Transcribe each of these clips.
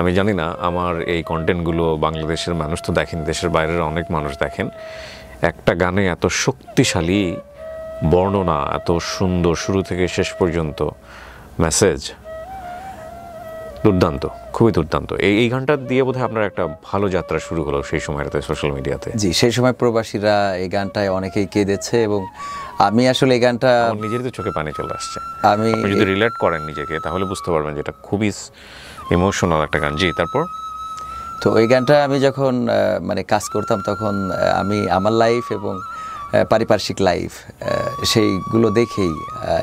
আমি জানি না আমার এই কন্টেন্টগুলো বাংলাদেশের মানুষ তো দেখেন, দেশের বাইরের অনেক মানুষ দেখেন। একটা গানে এত শক্তিশালী বর্ণনা, এত সুন্দর শুরু থেকে শেষ পর্যন্ত মেসেজ, দুর্দান্ত, খুবই দুর্দান্ত। এই গানটা দিয়ে বোধহয় আপনার একটা ভালো যাত্রা শুরু হলো সেই সময়টাতে সোশ্যাল মিডিয়াতে। জি, সেই সময় প্রবাসীরা এই গানটায় অনেকেই কেঁদেছে এবং আমি আসলে এই গানটা নিজেরই তো চোখে পানি চলে আসছে। আমি যদি রিলেট করেন নিজেকে তাহলে বুঝতে পারবেন যে এটা খুবই ইমোশনাল একটা গান। জি, তারপর তো এই গানটা আমি যখন মানে কাজ করতাম তখন আমি আমার লাইফ এবং পারিপার্শ্বিক লাইফ সেইগুলো দেখেই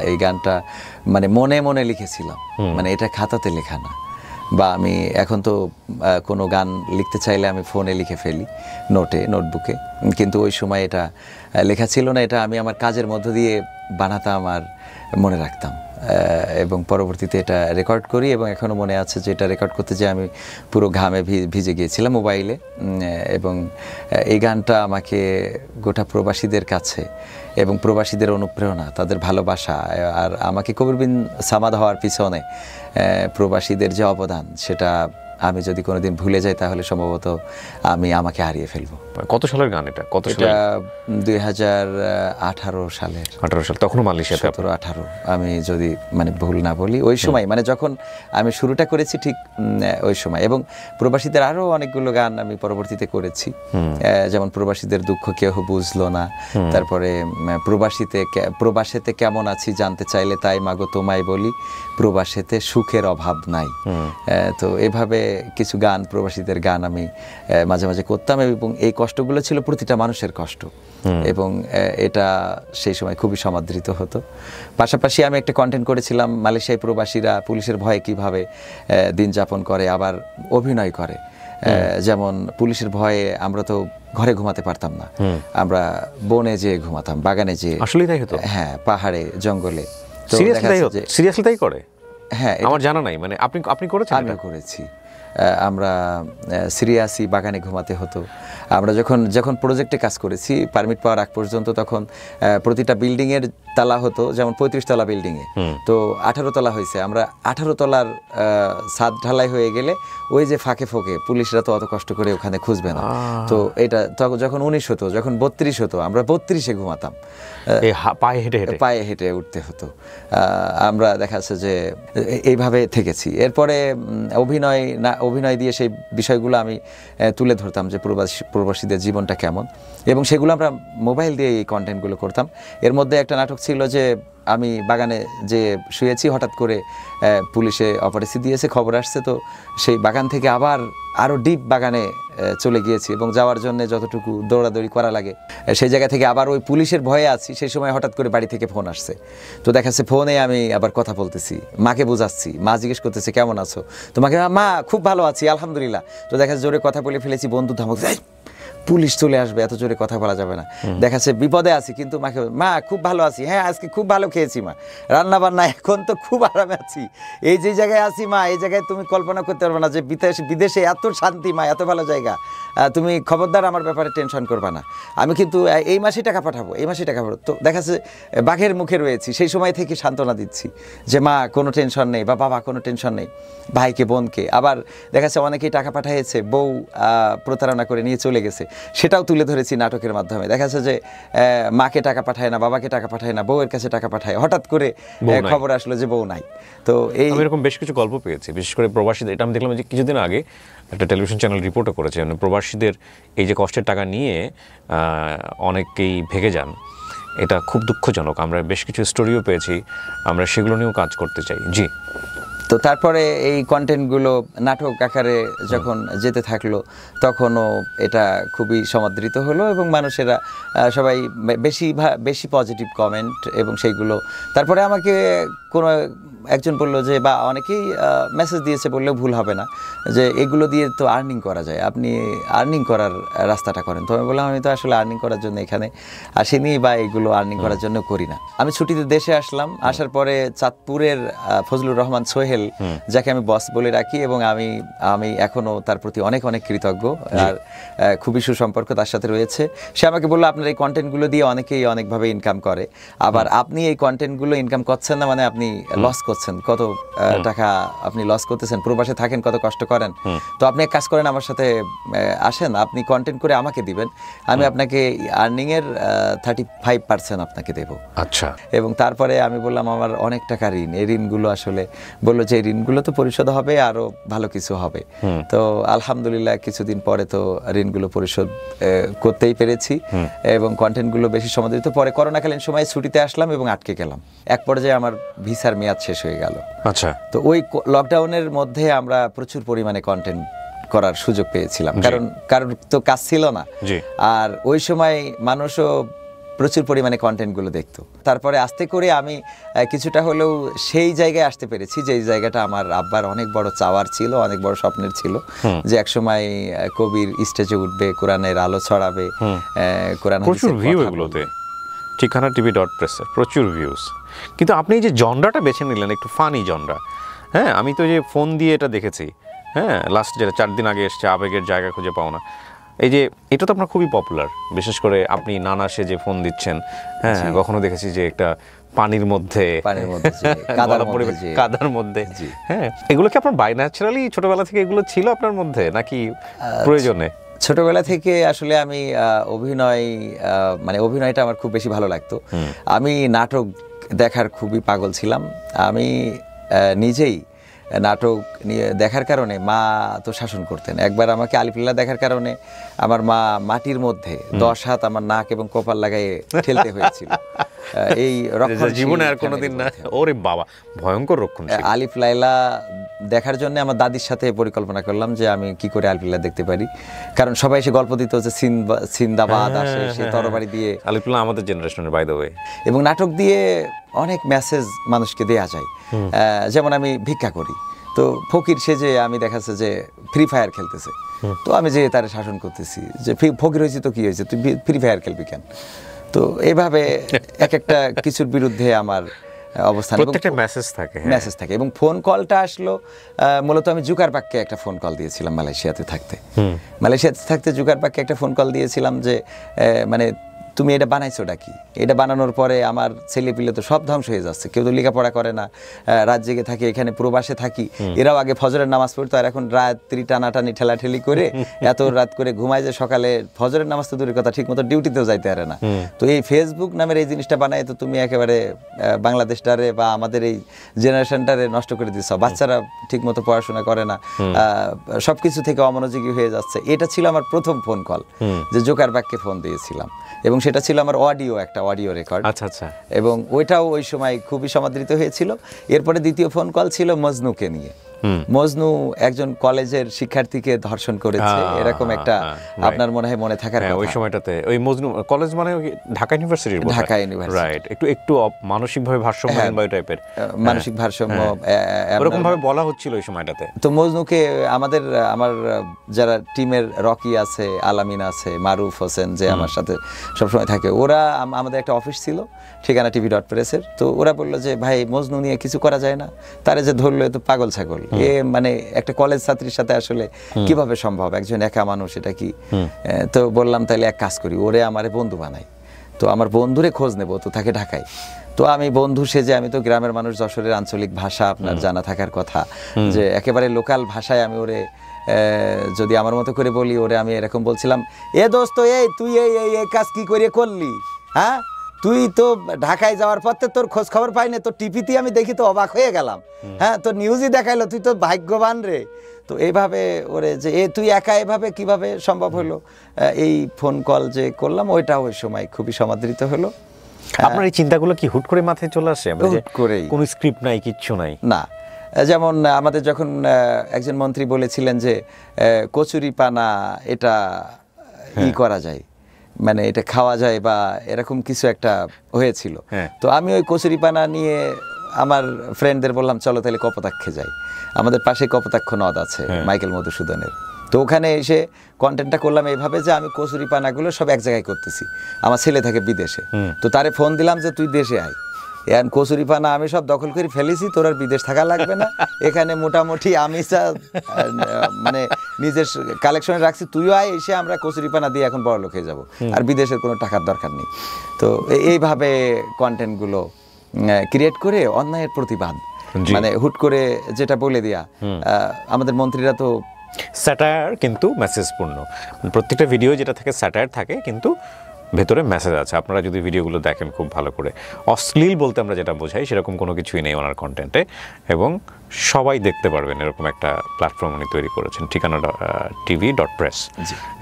এই গানটা মানে মনে মনে লিখেছিলাম। মানে এটা খাতাতে লেখা না, বা আমি এখন তো কোনো গান লিখতে চাইলে আমি ফোনে লিখে ফেলি, নোটবুকে, কিন্তু ওই সময় এটা লেখা ছিল না। এটা আমি আমার কাজের মধ্য দিয়ে বানাতাম আর মনে রাখতাম, এবং পরবর্তীতে এটা রেকর্ড করি। এবং এখনও মনে আছে যে এটা রেকর্ড করতে যে আমি পুরো ঘামে ভিজে গিয়েছিলাম মোবাইলে। এবং এই গানটা আমাকে গোটা প্রবাসীদের কাছে এবং প্রবাসীদের অনুপ্রেরণা, তাদের ভালোবাসা, আর আমাকে কবির বিন সামাদ হওয়ার পিছনে প্রবাসীদের যে অবদান, সেটা আমি যদি কোনোদিন ভুলে যাই তাহলে সম্ভবত আমি আমাকে হারিয়ে ফেলবো। কত সালের গান এটা? এটা 2018 সালের। 18 সাল, তখনও মালয়েশিয়াতে? 17-18 আমি যদি মানে ভুল না বলি, ওই সময় মানে যখন আমি শুরুটা করেছি ঠিক ওই সময়। এবং প্রবাসীদের আরও অনেকগুলো গান আমি পরবর্তীতে করেছি, যেমন প্রবাসীদের দুঃখ কেউ বুঝলো না, তারপরে প্রবাসেতে কেমন আছি জানতে চাইলে তাই মাগো তোমায় বলি, প্রবাসেতে সুখের অভাব নাই। তো এভাবে কিছু গান, প্রবাসীদের গান আমি মাঝে মাঝে করতাম, এবং এই কষ্টগুলো ছিল প্রতিটা মানুষের কষ্ট, এবং এটা সেই সময় খুবই সমাদৃত হতো। পাশাপাশি আমি একটা কন্টেন্ট করেছিলাম মালয়েশিয়ায় প্রবাসীরা পুলিশের ভয়ে কিভাবে দিন যাপন করে, আবার অভিনয় করে। যেমন পুলিশের ভয়ে আমরা তো ঘরে ঘুমাতে পারতাম না, আমরা বনে যেয়ে ঘুমাতাম, বাগানে যেয়ে। আসলেই তাই হতো? হ্যাঁ, পাহাড়ে, জঙ্গলে। সিরিয়াসলি তাই করে? হ্যাঁ, আমার জানা নাই। মানে আপনি করেছেন? আমি করেছি। আমরা সিরিয়াসই বাগানে ঘুমাতে হতো। আমরা যখন প্রজেক্টে কাজ করেছি পারমিট পাওয়ার আগ পর্যন্ত, তখন প্রতিটা বিল্ডিংয়ের তালা হতো, যেমন 35 তলা বিল্ডিংয়ে তো 18 তলা হয়েছে। আমরা 18 তলার ছাদ ঢালাই হয়ে গেলে ওই যে ফাঁকে ফোঁকে পুলিশরা তো অত কষ্ট করে ওখানে খুঁজবে না। তো এটা যখন 19 হতো, যখন 32 হতো, আমরা 32-এ ঘুমাতাম, পায়ে হেঁটে উঠতে হতো। আমরা দেখা যাচ্ছে যে এইভাবে থেকেছি। এরপরে অভিনয় দিয়ে সেই বিষয়গুলো আমি তুলে ধরতাম যে প্রবাসীদের জীবনটা কেমন, এবং সেগুলো আমরা মোবাইল দিয়ে এই কন্টেন্টগুলো করতাম। এর মধ্যে একটা নাটক ছিল যে আমি বাগানে যে শুয়েছি, হঠাৎ করে পুলিশে অপরাধী দিয়েছে, খবর আসছে, তো সেই বাগান থেকে আবার আরও ডিপ বাগানে চলে গিয়েছি, এবং যাওয়ার জন্য যতটুকু দৌড়াদৌড়ি করা লাগে সেই জায়গা থেকে আবার ওই পুলিশের ভয়ে আছি। সেই সময় হঠাৎ করে বাড়ি থেকে ফোন আসছে, তো দেখা যাচ্ছে ফোনে আমি আবার কথা বলতেছি, মাকে বোঝাচ্ছি, মা জিজ্ঞেস করতেছে কেমন আছো, তোমাকে মা খুব ভালো আছি আলহামদুলিল্লাহ। তো দেখা যাচ্ছে জোরে কথা বলে ফেলেছি, বন্ধু ধমক, পুলিশ চলে আসবে, এত জোরে কথা বলা যাবে না। দেখাচ্ছে বিপদে আছি, কিন্তু মাকে মা খুব ভালো আছি, হ্যাঁ আজকে খুব ভালো খেয়েছি মা, রান্না বান্না এখন তো খুব আরামে আছি, এই যে জায়গায় আছি মা, এই জায়গায় তুমি কল্পনা করতে পারবে না যে বিদেশে এত শান্তি মা, এত ভালো জায়গা, তুমি খবরদার আমার ব্যাপারে টেনশন করবা না, আমি কিন্তু এই মাসে টাকা পাঠাবো, এই মাসে টাকা পাঠাবো। তো দেখাচ্ছে বাঘের মুখে রয়েছি, সেই সময় থেকে সান্ত্বনা দিচ্ছি যে মা কোনো টেনশন নেই, বা বাবা কোনো টেনশন নেই, ভাইকে বোনকে। আবার দেখাচ্ছে অনেকেই টাকা পাঠিয়েছে, বউ প্রতারণা করে নিয়ে চলে গেছে, সেটাও তুলে ধরেছি নাটকের মাধ্যমে। দেখা যাচ্ছে যে মাকে টাকা পাঠায় না, বাবাকে টাকা পাঠায় না, বউয়ের কাছে টাকা পাঠায়, হঠাৎ করে খবর আসলো যে বউ নাই। তো এরকম বেশ কিছু গল্প পেয়েছি, বিশেষ করে প্রবাসীদের। এটা আমি দেখলাম যে কিছুদিন আগে একটা টেলিভিশন চ্যানেল রিপোর্টও করেছে, মানে প্রবাসীদের এই যে কষ্টের টাকা নিয়ে অনেকেই ভেগে যান, এটা খুব দুঃখজনক। আমরা বেশ কিছু স্টোরিও পেয়েছি, আমরা সেগুলো নিয়েও কাজ করতে চাই। জি। তো তারপরে এই কন্টেন্টগুলো নাটক আকারে যখন যেতে থাকলো, তখনও এটা খুবই সমাদৃত হলো, এবং মানুষেরা সবাই বেশি পজিটিভ কমেন্ট, এবং সেইগুলো তারপরে আমাকে কোনো একজন বললো যে, বা অনেকেই মেসেজ দিয়েছে বললেও ভুল হবে না, যে এগুলো দিয়ে তো আর্নিং করা যায়, আপনি আর্নিং করার রাস্তাটা করেন। তো আমি বললাম আমি তো আসলে আর্নিং করার জন্য এখানে আসিনি, বা এগুলো আর্নিং করার জন্য করি না। আমি ছুটিতে দেশে আসলাম, আসার পরে চাঁদপুরের ফজলুর রহমান সোহেল, যাকে আমি বস বলে রাখি, এবং আমি এখনও তার প্রতি অনেক অনেক কৃতজ্ঞ, আর খুবই সুসম্পর্ক তার সাথে রয়েছে। সে আমাকে বললো আপনার এই কন্টেন্টগুলো দিয়ে অনেকেই অনেকভাবে ইনকাম করে, আবার আপনি এই কন্টেন্টগুলো ইনকাম করছেন না, মানে আপনি আপনি লস করছেন, কত টাকা আপনি লস করতেছেন, প্রবাসে থাকেন, কত কষ্ট করেন। তো আপনি এক কাজ করেন, আমার সাথে আসেন, আপনি কন্টেন্ট করে আমাকে দিবেন, আমি আপনাকে আর্নিং এর 35% আপনাকে দেব। আচ্ছা। এবং তারপরে আমি বললাম আমার অনেক টাকা ঋণ, এই ঋণগুলো আসলে বললো যে এই ঋণগুলো তো পরিশোধ হবে, আরো ভালো কিছু হবে। তো আলহামদুলিল্লাহ কিছুদিন পরে তো ঋণগুলো পরিশোধ করতেই পেরেছি এবং কন্টেন্টগুলো বেশি সময় দিতে। পরে করোনাকালীন সময়ে ছুটিতে আসলাম এবং আটকে গেলাম, এক পর্যায়ে আমার ভিসার মেয়াদ শেষ হয়ে গেল। আচ্ছা। তো ওই লকডাউনের মধ্যে আমরা প্রচুর পরিমাণে কন্টেন্ট করার সুযোগ পেয়েছিলাম, কারণ তো কাজ ছিল না, আর ওই সময় মানুষও প্রচুর পরিমাণে কন্টেন্টগুলো দেখতো। তারপরে আস্তে করে আমি কিছুটা হলেও সেই জায়গায় আসতে পেরেছি, যে জায়গাটা আমার আব্বার অনেক বড় চাওয়ার ছিল, অনেক বড় স্বপ্নের ছিল, যে একসময় কবির স্টেজে উঠবে, কোরআনের আলো ছড়াবে, কোরআন প্রচুর ভিউ এগুলোতে, ঠিকানা tv.press প্রচুর ভিউজ। কিন্তু আপনি এই যে জনরাটা বেছে নিলেন, একটু ফানি জনরা, হ্যাঁ, আমি তো যে ফোন দিয়ে এটা দেখেছি, হ্যাঁ, লাস্ট যেটা 4 দিন আগে এসছে, আবেগের জায়গা খুঁজে পাও না, এই যে এটা তো আপনার খুবই পপুলার, বিশেষ করে আপনি নানা সেজে ফোন দিচ্ছেন, হ্যাঁ, কখনো দেখেছি যে একটা পানির মধ্যে কাদার মধ্যে, হ্যাঁ, এগুলো কি আপনার বাই ন্যাচারালি ছোটবেলা থেকে এগুলো ছিল আপনার মধ্যে, নাকি প্রয়োজনে? ছোটবেলা থেকে আসলে আমি অভিনয়টা আমার খুব বেশি ভালো লাগতো। আমি নাটক দেখার খুবই পাগল ছিলাম। আমি নিজেই নাটক নিয়ে দেখার কারণে মা তো শাসন করতেন। একবার আমাকে আলিফ লায়লা দেখার কারণে আমার মা মাটির মধ্যে 10 হাত আমার নাক এবং কপাল লাগাইয়ে ঠেলতে হয়েছিল। এই জীবনে আর কোনোদিন না। ওরে বাবা, ভয়ঙ্কর রক্ষণ। আলিফ লায়লা দেখার জন্য আমার দাদির সাথে পরিকল্পনা করলাম যে আমি কি করে আলিফ লায়লা দেখতে পারি, কারণ সবাই এসে গল্প দিত যে সিন্দাবাদ আসে, সেই তরবারি দিয়ে। আলিফ লায়লা আমাদের জেনারেশনের, বাই দ্য ওয়ে। এবং নাটক দিয়ে অনেক মেসেজ মানুষকে দেয়া যায়। যেমন আমি ভিক্ষা করি, তো ফকির সেজে আমি দেখাচ্ছে যে ফ্রি ফায়ার খেলতেছে, তো আমি যে তার শাসন করতেছি যে ফকির হয়েছি তো কি হয়েছে, তুই ফ্রি ফায়ার খেলবি কেন। তো এইভাবে এক একটা কিছুর বিরুদ্ধে আমার অবস্থান, প্রত্যেকটা মেসেজ থাকে। এবং ফোন কলটা আসলো মূলত আমি জুকারবার্গকে একটা ফোন কল দিয়েছিলাম মালয়েশিয়াতে থাকতে জুকারবার্গকে একটা ফোন কল দিয়েছিলাম যে মানে তুমি এটা বানাইছোটা কি? এটা বানানোর পরে আমার ছেলে পিলে তো সব ধ্বংস হয়ে যাচ্ছে, কেউ তো লেখাপড়া করে না, রাত জেগে থাকে, এখানে প্রবাসে থাকি। এরাও আগে ফজরের নামাজ পড়তো, আর এখন রাত্রি টানাটানি ঠেলাঠেলি করে এত রাত করে ঘুমায় যে সকালে ফজরের নামাজ তো দূরের কথা, ঠিক মতো ডিউটিতেও যাইতে পারে না। তো এই ফেসবুক নামের এই জিনিসটা বানায় তো তুমি একেবারে বাংলাদেশটারে বা আমাদের এই জেনারেশনটারে নষ্ট করে দিচ্ছ। বাচ্চারা ঠিক মতো পড়াশোনা করে না, সবকিছু থেকে অমনোযোগী হয়ে যাচ্ছে। এটা ছিল আমার প্রথম ফোন কল, যে জোকারবার্গকে ফোন দিয়েছিলাম, এবং সেটা ছিল আমার একটা অডিও রেকর্ড। আচ্ছা। এবং ওইটাও ওই সময় খুবই সমাদৃত হয়েছিল। এরপরে দ্বিতীয় ফোন কল ছিল মজনুকে নিয়ে। মজনু একজন কলেজের শিক্ষার্থীকে ধর্ষণ করেছে, এরকম একটা আপনার মনে হয় মনে থাকার কথা। ওই সময়টাতে ওই মজনু কলেজ মানে ঢাকা ইউনিভার্সিটি, রাইট, একটু মানসিকভাবে ভারসাম্যহীন বা টাইপের মানসিক ভারসাম্য এরকম ভাবে বলা হচ্ছিল ওই সময়টাতে। তো মজনুকে আমার যারা টিমের রকি আছে, আলামিন আছে, মারুফ হোসেন যে আমার সাথে সবসময় থাকে, ওরা আমাদের একটা অফিস ছিল ঠিকানা tv.press এর। তো ওরা বললো যে ভাই মজনু নিয়ে কিছু করা যায় না, তারে যে ধরলো এ তো পাগল ছাগল, এ মানে একটা কলেজ ছাত্রীর সাথে আসলে কিভাবে সম্ভব, একজন একা মানুষ, এটা কি। তো বললাম তাহলে এক কাজ করি, ওরে আমারে বন্ধু বানাই, তো আমার বন্ধুরে খোঁজ নেবো, তো তাকে ঢাকাই। তো আমি বন্ধু সেজে, আমি তো গ্রামের মানুষ, যশোরের আঞ্চলিক ভাষা আপনার জানা থাকার কথা, যে একেবারে লোকাল ভাষায় আমি ওরে যদি আমার মতো করে বলি, ওরে আমি এরকম বলছিলাম, এ দোস্ত এই তুই এই কাজ কি করে করলি, হ্যাঁ তুই তো ঢাকায় যাওয়ার পর তোর খোঁজ খবর পাই না, তোর টিভিতে আমি দেখি তো অবাক হয়ে গেলাম, হ্যাঁ তোর নিউজই দেখাইলো, তুই তো ভাগ্যবান রে। তো এইভাবে ওরে যে তুই একা এভাবে কিভাবে সম্ভব হলো, এই ফোন কল যে করলাম, ওইটা ওই সময় খুবই সমাদৃত হলো। আপনার এই চিন্তাগুলো কি হুট করে মাথায় চলে আসে? হুট করেই, কোনো স্ক্রিপ্ট নাই, কিচ্ছু নাই না। যেমন আমাদের যখন একজন মন্ত্রী বলেছিলেন যে কচুরি পানা এটা করা যায়, মানে এটা খাওয়া যায় বা এরকম কিছু একটা হয়েছিল, তো আমি ওই কচুরি পানা নিয়ে আমার ফ্রেন্ডদের বললাম চলো তাহলে কপোতাক্ষে যাই। আমাদের পাশে কপোতাক্ষ নদ আছে মাইকেল মধুসূদনের, তো ওখানে এসে কন্টেন্টটা করলাম এইভাবে যে আমি কচুরি পানাগুলো সব এক জায়গায় করতেছি, আমার ছেলে থাকে বিদেশে, তো তারে ফোন দিলাম যে তুই দেশে আয়, এখন কচুরি পানা আমি সব দখল করে ফেলেছি, তোর আর বিদেশ থাকা লাগবে না, এখানে মোটামুটি আমি মানে নিজের কালেকশনে রাখছি, তুইও আয়, এসে আমরা কচুরি পানা দিয়ে এখন বড় লোক হয়ে যাবো, আর বিদেশের কোনো টাকার দরকার নেই। তো এইভাবে কন্টেন্টগুলো ক্রিয়েট করে অন্যায়ের প্রতিবাদ, জি। মানে হুট করে যেটা বলে দেয়া। আমাদের মন্ত্রীরা তো স্যাটায়ার কিন্তু মেসেজপূর্ণ, প্রত্যেকটা ভিডিও যেটা থাকে স্যাটায়ার থাকে কিন্তু ভেতরে মেসেজ আছে। আপনারা যদি ভিডিওগুলো দেখেন খুব ভালো করে, অশ্লীল বলতে আমরা যেটা বোঝাই সেরকম কোনো কিছুই নেই ওনার কন্টেন্টে, এবং সবাই দেখতে পারবেন এরকম একটা প্ল্যাটফর্ম উনি তৈরি করেছেন, ঠিকানা TV.press।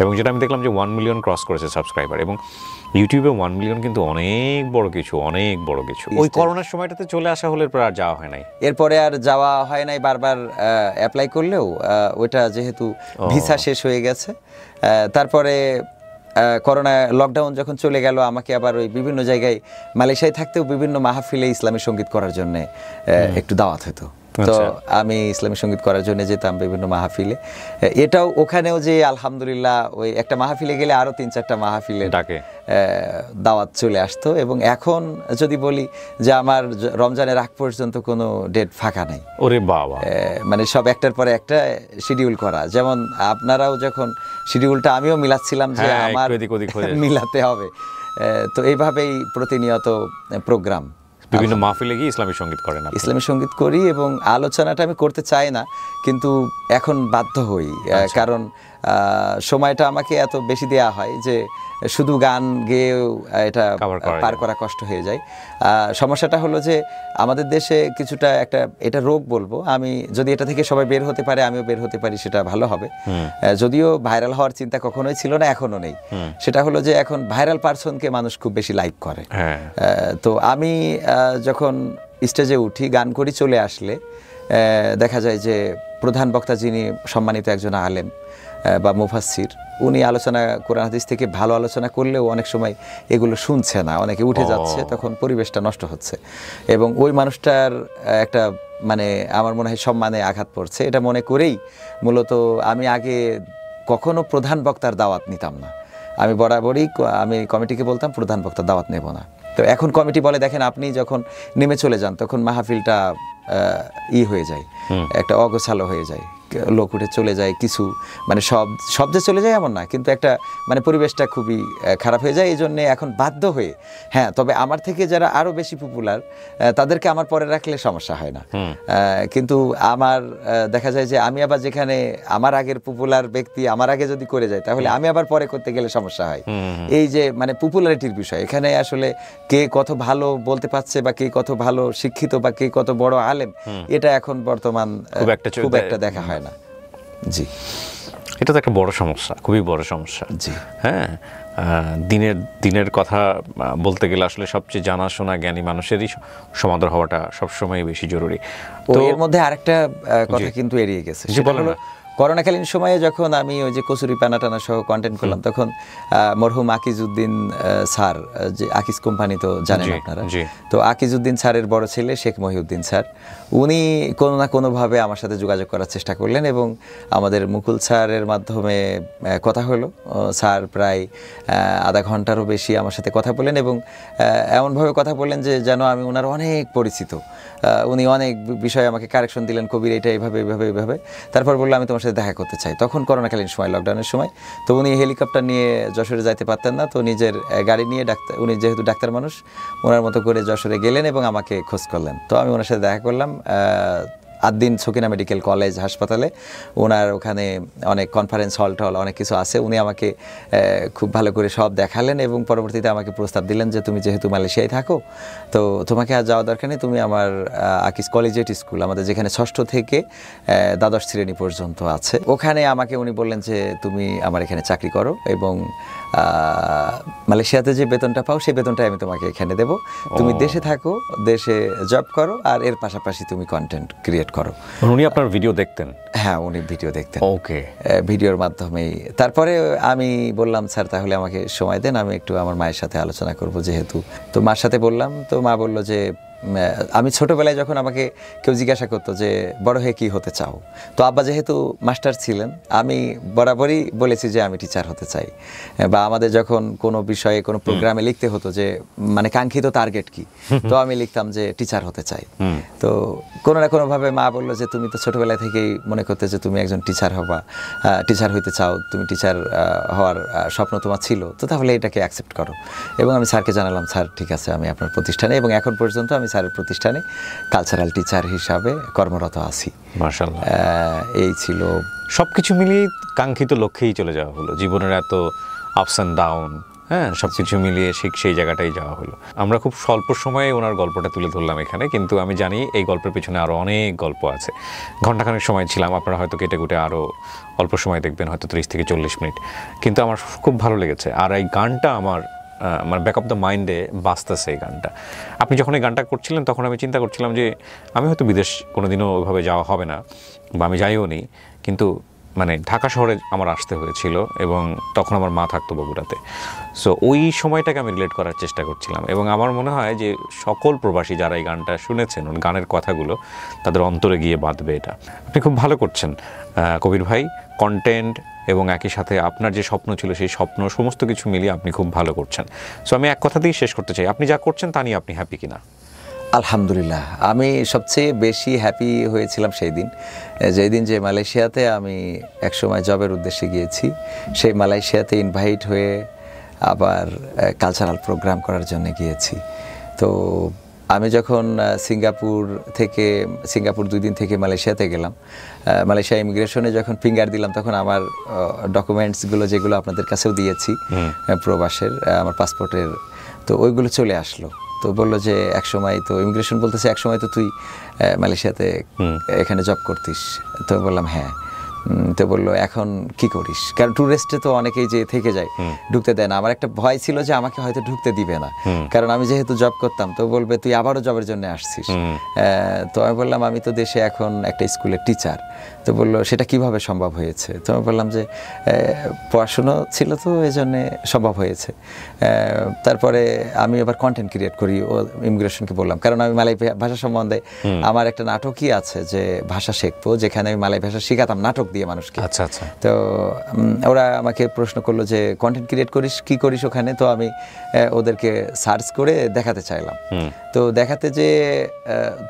এবং যেটা আমি দেখলাম যে 1 মিলিয়ন ক্রস করেছে সাবস্ক্রাইবার, এবং ইউটিউবে 1 মিলিয়ন কিন্তু অনেক বড় কিছু, অনেক বড় কিছু। ওই করোনার সময়টাতে চলে আসা হলে পর আর যাওয়া হয় নাই। এরপরে আর যাওয়া হয় নাই, বারবার অ্যাপ্লাই করলেও ওইটা যেহেতু ভিসা শেষ হয়ে গেছে, তারপরে করোনা লকডাউন যখন চলে গেল, আমাকে আবার ওই বিভিন্ন জায়গায় মালয়েশিয়ায় থাকতেও বিভিন্ন মাহফিলে ইসলামী সঙ্গীত করার জন্য একটু দাওয়াত হতো। তো আমি ইসলামী সঙ্গীত করার জন্য যেতাম বিভিন্ন মাহফিলে। এটাও ওখানেও যে আলহামদুলিল্লাহ ওই একটা মাহফিলে গেলে আরো 3-4টা মাহফিলে ডাকে দাওয়াত চলে আসতো। এবং এখন যদি বলি যে আমার রমজানের আগ পর্যন্ত কোনো ডেট ফাঁকা নাই। ওরে বাবা, মানে সব একটার পরে একটা শিডিউল করা, যেমন আপনারাও যখন শিডিউলটা আমিও মিলাচ্ছিলাম যে আমার মিলাতে হবে, তো এইভাবেই প্রতিনিয়ত প্রোগ্রাম, বিভিন্ন মাহফিলে গিয়ে ইসলামী সঙ্গীত করেন। ইসলামী সঙ্গীত করি, এবং আলোচনাটা আমি করতে চাই না, কিন্তু এখন বাধ্য হই, কারণ সময়টা আমাকে এত বেশি দেয়া হয় যে শুধু গান গেয়েও এটা পার করা কষ্ট হয়ে যায়। সমস্যাটা হলো যে আমাদের দেশে কিছুটা একটা, এটা রোগ বলবো আমি, যদি এটা থেকে সবাই বের হতে পারে, আমিও বের হতে পারি, সেটা ভালো হবে। যদিও ভাইরাল হওয়ার চিন্তা কখনোই ছিল না, এখনো নেই। সেটা হলো যে এখন ভাইরাল পারসনকে মানুষ খুব বেশি লাইক করে। তো আমি যখন স্টেজে উঠি, গান করি, চলে আসলে দেখা যায় যে প্রধান বক্তা যিনি সম্মানিত একজন আলেম বা মুফাসসির, উনি আলোচনা কোরআন হাদিস থেকে ভালো আলোচনা করলেও অনেক সময় এগুলো শুনছে না, অনেকে উঠে যাচ্ছে, তখন পরিবেশটা নষ্ট হচ্ছে, এবং ওই মানুষটার একটা মানে আমার মনে হয় সম্মানে আঘাত পড়ছে। এটা মনে করেই মূলত আমি আগে কখনো প্রধান বক্তার দাওয়াত নিতাম না। আমি বরাবরই আমি কমিটিকে বলতাম প্রধান বক্তার দাওয়াত নেব না। তো এখন কমিটি বলে, দেখেন আপনি যখন নেমে চলে যান তখন মাহফিলটা হয়ে যায়, একটা অগোছালো হয়ে যায়, লোক উঠে চলে যায়, কিছু মানে সব যে চলে যায় এমন না, কিন্তু একটা মানে পরিবেশটা খুবই খারাপ হয়ে যায়। এই জন্যে এখন বাধ্য হয়ে, হ্যাঁ, তবে আমার থেকে যারা আরো বেশি পপুলার তাদেরকে আমার পরে রাখলে সমস্যা হয় না, কিন্তু আমার দেখা যায় যে আমি আবার যেখানে আমার আগের পপুলার ব্যক্তি আমার আগে যদি করে যায়, তাহলে আমি আবার পরে করতে গেলে সমস্যা হয়। এই যে মানে পপুলারিটির বিষয়, এখানে আসলে কে কত ভালো বলতে পারছে, বা কে কত ভালো শিক্ষিত, বা কে কত বড় আলেম, এটা এখন বর্তমান খুব একটা দেখা হয় না। জি, এটা তো একটা বড় সমস্যা, খুবই বড় সমস্যা। জি, হ্যাঁ, দিনের কথা বলতে গেলে আসলে সবচেয়ে জানাশোনা জ্ঞানী মানুষেরই সমাদর হওয়াটা সবসময় বেশি জরুরি। তো এর মধ্যে আরেকটা কথা কিন্তু এড়িয়ে গেছে, সেটা হলো করোনাকালীন সময়ে যখন আমি ওই যে কচুরি পানা টানা সহ কন্টেন্ট করলাম, তখন মরহুম আকিজউদ্দিন স্যার, যে আকিজ কোম্পানি তো জানেন আপনারা, তো আকিজউদ্দিন স্যারের বড় ছেলে শেখ মহিউদ্দিন স্যার, উনি কোনো না কোনোভাবে আমার সাথে যোগাযোগ করার চেষ্টা করলেন, এবং আমাদের মুকুল স্যারের মাধ্যমে কথা হলো। স্যার প্রায় আধা ঘন্টারও বেশি আমার সাথে কথা বললেন, এবং এমনভাবে কথা বললেন যে যেন আমি ওনার অনেক পরিচিত। উনি অনেক বিষয়ে আমাকে কারেকশন দিলেন, কবির এটা এইভাবে এইভাবে এইভাবে। তারপর বললো আমি তোমার সাথে দেখা করতে চাই। তখন করোনাকালীন সময়, লকডাউনের সময়, তো উনি হেলিকপ্টার নিয়ে যশোরে যাইতে পারতেন না, তো নিজের গাড়ি নিয়ে উনি যেহেতু ডাক্তার মানুষ, ওনার মতো করে যশোরে গেলেন এবং আমাকে খোঁজ করলেন। তো আমি ওনার সাথে দেখা করলাম আদ্দিন সকিনা মেডিকেল কলেজ হাসপাতালে। ওনার ওখানে অনেক কনফারেন্স হল টল অনেক কিছু আছে, উনি আমাকে খুব ভালো করে সব দেখালেন, এবং পরবর্তীতে আমাকে প্রস্তাব দিলেন যে তুমি যেহেতু মালয়েশিয়ায় থাকো, তো তোমাকে আর যাওয়া দরকার নেই, তুমি আমার আকিজ কলেজিয়েট স্কুল, আমাদের যেখানে 6ষ্ঠ থেকে দ্বাদশ শ্রেণী পর্যন্ত আছে, ওখানে আমাকে উনি বললেন যে তুমি আমার এখানে চাকরি করো, এবং মালয়েশিয়াতে যে বেতনটা পাও সেই বেতনটাই আমি তোমাকে এখানে দেবো, তুমি দেশে থাকো, দেশে জব করো, আর এর পাশাপাশি তুমি কন্টেন্ট ক্রিয়েট করো। উনি আপনার ভিডিও দেখতেন? হ্যাঁ, উনি ভিডিও দেখতেন। ওকে, ভিডিওর মাধ্যমেই। তারপরে আমি বললাম স্যার তাহলে আমাকে সময় দেন, আমি একটু আমার মায়ের সাথে আলোচনা করব যেহেতু। তো মার সাথে বললাম, তো মা বলল যে আমি ছোটবেলায় যখন আমাকে কেউ জিজ্ঞাসা করতো যে বড় হয়ে কি হতে চাও, তো আব্বা যেহেতু মাস্টার ছিলেন, আমি বরাবরই বলেছি যে আমি টিচার হতে চাই। বা আমাদের যখন কোনো বিষয়ে কোনো প্রোগ্রামে লিখতে হতো যে মানে কাঙ্ক্ষিত টার্গেট কি, তো আমি লিখতাম যে টিচার হতে চাই। তো কোনো না কোনোভাবে মা বললো যে তুমি তো ছোটবেলা থেকেই মনে করতে যে তুমি একজন টিচার হবা, টিচার হইতে চাও, তুমি টিচার হওয়ার স্বপ্ন তোমার ছিল, তো তাহলে এটাকে অ্যাকসেপ্ট করো। এবং আমি স্যারকে জানালাম, স্যার ঠিক আছে, আমি আপনার প্রতিষ্ঠানে, এবং এখন পর্যন্ত আমি আমি স্যারের প্রতিষ্ঠানে কালচারাল টিচার হিসাবে কর্মরত আছি। মাশাআল্লাহ, এই ছিল সবকিছু মিলিয়ে কাঙ্ক্ষিত লক্ষ্যেই চলে যাওয়া হলো। জীবনের এত আপস অ্যান্ড ডাউন, হ্যাঁ, সব কিছু মিলিয়ে সেই জায়গাটাই যাওয়া হলো। আমরা খুব স্বল্প সময়ে ওনার গল্পটা তুলে ধরলাম এখানে, কিন্তু আমি জানি এই গল্পের পেছনে আরও অনেক গল্প আছে। ঘণ্টাখানেক সময় ছিলাম, আপনারা হয়তো কেটে কুটে আরও অল্প সময় দেখবেন, হয়তো 30 থেকে 40 মিনিট, কিন্তু আমার খুব ভালো লেগেছে। আর এই গানটা আমার মানে ব্যাক অফ দ্য মাইন্ডে বাজতেছে এই গানটা। আপনি যখন এই গানটা করছিলেন তখন আমি চিন্তা করছিলাম যে আমি হয়তো বিদেশ কোনোদিনও ওইভাবে যাওয়া হবে না, বা আমি যাইও নি, কিন্তু মানে ঢাকা শহরে আমার আসতে হয়েছিল এবং তখন আমার মা থাকতো বগুড়াতে। সো ওই সময়টাকে আমি রিলেট করার চেষ্টা করছিলাম, এবং আমার মনে হয় যে সকল প্রবাসী যারা এই গানটা শুনেছেন, গানের কথাগুলো তাদের অন্তরে গিয়ে বাঁধবে এটা। আপনি খুব ভালো করছেন কবির ভাই, কন্টেন্ট এবং একই সাথে আপনার যে স্বপ্ন ছিল সেই স্বপ্ন সমস্ত কিছু মিলিয়ে আপনি খুব ভালো করছেন। সো আমি এক কথাতেই শেষ করতে চাই, আপনি যা করছেন তা নিয়ে আপনি হ্যাপি কিনা? আলহামদুলিল্লাহ, আমি সবচেয়ে বেশি হ্যাপি হয়েছিলাম সেই দিন, যেই দিন যে মালয়েশিয়াতে আমি একসময় জবের উদ্দেশ্যে গিয়েছি। সেই মালয়েশিয়াতে ইনভাইট হয়ে আবার কালচারাল প্রোগ্রাম করার জন্য গিয়েছি। তো আমি যখন সিঙ্গাপুর 2 দিন থেকে মালয়েশিয়াতে গেলাম, মালয়েশিয়া ইমিগ্রেশনে যখন ফিঙ্গার দিলাম, তখন আমার ডকুমেন্টসগুলো যেগুলো আপনাদের কাছেও দিয়েছি প্রবাসের, আমার পাসপোর্টের, তো ওইগুলো চলে আসলো। তো বললো যে একসময় তো ইমিগ্রেশন বলতেছে একসময় তো তুই মালয়েশিয়াতে এখানে জব করতিস। তো বললাম হ্যাঁ। তো বললো এখন কি করিস, কারণ ট্যুরিস্টে তো অনেকেই যে থেকে যায়, ঢুকতে দেয় না। আমার একটা ভয় ছিল যে আমাকে হয়তো ঢুকতে দিবে না, কারণ আমি যেহেতু জব করতাম। তো বলবে তুই আবারও জবের জন্য আসছিস। তো আমি বললাম আমি তো দেশে এখন একটা স্কুলের টিচার। তো বললো সেটা কিভাবে সম্ভব হয়েছে? তো আমি বললাম যে পড়াশুনো ছিল তো এই জন্যে সম্ভব হয়েছে। তারপরে আমি এবার কন্টেন্ট ক্রিয়েট করি, ও ইমিগ্রেশনকে বললাম, কারণ আমি মালয় ভাষা সম্বন্ধে আমার একটা নাটকই আছে যে ভাষা শিখবো, যেখানে আমি মালয় ভাষা শেখাতাম নাটক দিয়ে মানুষকে। আচ্ছা আচ্ছা। তো ওরা আমাকে প্রশ্ন করলো যে কন্টেন্ট ক্রিয়েট করিস, কি করিস ওখানে? তো আমি ওদেরকে সার্চ করে দেখাতে চাইলাম। তো দেখাতে যে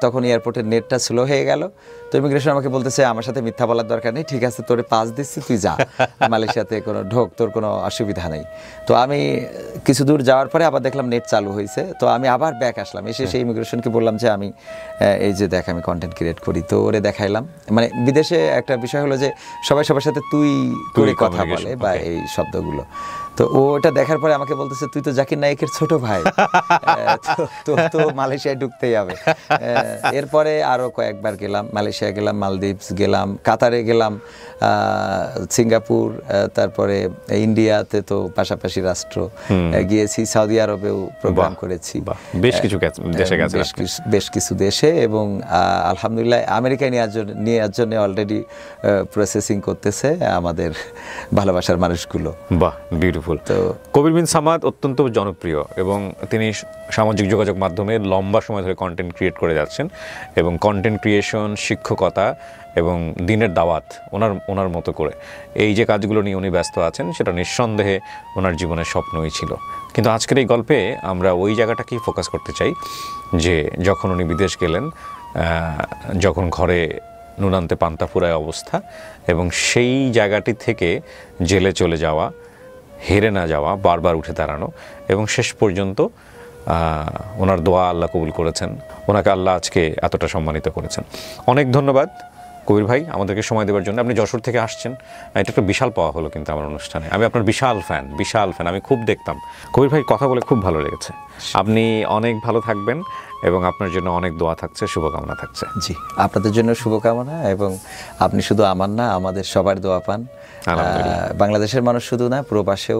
তখন এয়ারপোর্টের নেটটা স্লো হয়ে গেল। তো ইমিগ্রেশন আমাকে বলতেছে আমার সাথে মিথ্যা বলার দরকার নেই, ঠিক আছে তোরে পাস দিচ্ছি, তুই যা মালয়েশিয়াতে, কোনো ঢোক, তোর কোনো অসুবিধা নেই। তো আমি কিছু দূর যাওয়ার পরে আবার দেখলাম নেট চালু হয়েছে। তো আমি আবার ব্যাক আসলাম, এসে সেই ইমিগ্রেশনকে বললাম যে আমি এই যে দেখ আমি কন্টেন্ট ক্রিয়েট করি। তো ওরে দেখাইলাম। মানে বিদেশে একটা বিষয় হলো যে সবাই সবার সাথে তুই করে কথা বলে বা এই শব্দগুলো। তো ও ওটা দেখার পরে আমাকে বলতেছে তুই তো জাকির নায়েকের ছোট ভাই, তো মালয়েশিয়ায় ঢুকতেই হবে। এরপরে আরও কয়েকবার গেলাম, মালয়েশিয়া গেলাম, মালদ্বীপস গেলাম, কাতারে গেলাম, সিঙ্গাপুর, তারপরে ইন্ডিয়াতে তো পাশাপাশি রাষ্ট্র গিয়েছি, সৌদি আরবেও প্রোগ্রাম করেছি, বেশ কিছু দেশে গেছে, বেশ কিছু দেশে, এবং আলহামদুলিল্লাহ আমেরিকায় নেওয়ার জন্য অলরেডি প্রসেসিং করতেছে আমাদের ভালোবাসার মানুষগুলো। বাহ, বিউটিফুল। তো কবির বিন সামাদ অত্যন্ত জনপ্রিয় এবং তিনি সামাজিক যোগাযোগ মাধ্যমে লম্বা সময় ধরে কন্টেন্ট ক্রিয়েট করে যাচ্ছেন, এবং কন্টেন্ট ক্রিয়েশন, শিক্ষকতা এবং দিনের দাওয়াত ওনার মতো করে এই যে কাজগুলো নিয়ে উনি ব্যস্ত আছেন, সেটা নিঃসন্দেহে ওনার জীবনের স্বপ্নই ছিল। কিন্তু আজকের এই গল্পে আমরা ওই জায়গাটাকেই ফোকাস করতে চাই যে যখন উনি বিদেশ গেলেন, যখন ঘরে নুনান্তে পান্তা ফুরায় অবস্থা, এবং সেই জায়গাটি থেকে জেলে চলে যাওয়া, হেরে না যাওয়া, বারবার উঠে দাঁড়ানো, এবং শেষ পর্যন্ত ওনার দোয়া আল্লাহ কবুল করেছেন, ওনাকে আল্লাহ আজকে এতটা সম্মানিত করেছেন। অনেক ধন্যবাদ কবির ভাই আমাদেরকে সময় দেওয়ার জন্য। আপনি যশোর থেকে আসছেন, এটা একটা বিশাল পাওয়া হলো কিন্তু আমার অনুষ্ঠানে। আমি আপনার বিশাল ফ্যান, আমি খুব দেখতাম। কবির ভাই কথা বলে খুব ভালো লেগেছে। আপনি অনেক ভালো থাকবেন এবং আপনার জন্য অনেক দোয়া থাকছে, শুভকামনা থাকছে। জি, আপনাদের জন্য শুভকামনা, এবং আপনি শুধু আমার না আমাদের সবার দোয়া পান। বাংলাদেশের মানুষ শুধু না, প্রবাসেও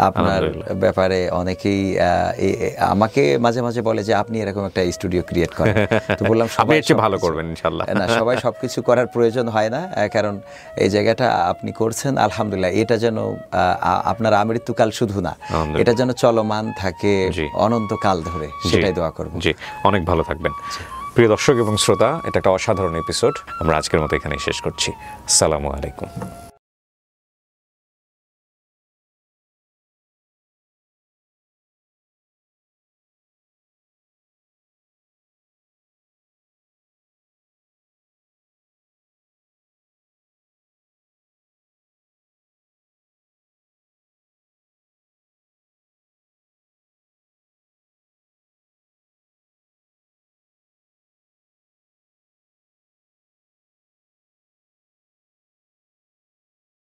আপনার ব্যাপারে অনেকেই আমাকে মাঝে মাঝে বলে যে আপনি এরকম একটা স্টুডিও ক্রিয়েট করেন। তো বললাম সবাই ভালো করবেন ইনশাআল্লাহ। না, সবাই সবকিছু করার প্রয়োজন হয় না, কারণ এই জায়গাটা আপনি করছেন আলহামদুলিল্লাহ, এটা যেন আপনার আমৃত্যুকাল শুধু না, এটা যেন চলমান থাকে অনন্তকাল ধরে, সেটাই দোয়া করব। জি, অনেক ভালো থাকবেন। প্রিয় দর্শক এবং শ্রোতা, এটা একটা অসাধারণ এপিসোড। আমরা আজকের মতো এখানেই শেষ করছি। আসসালামু আলাইকুম।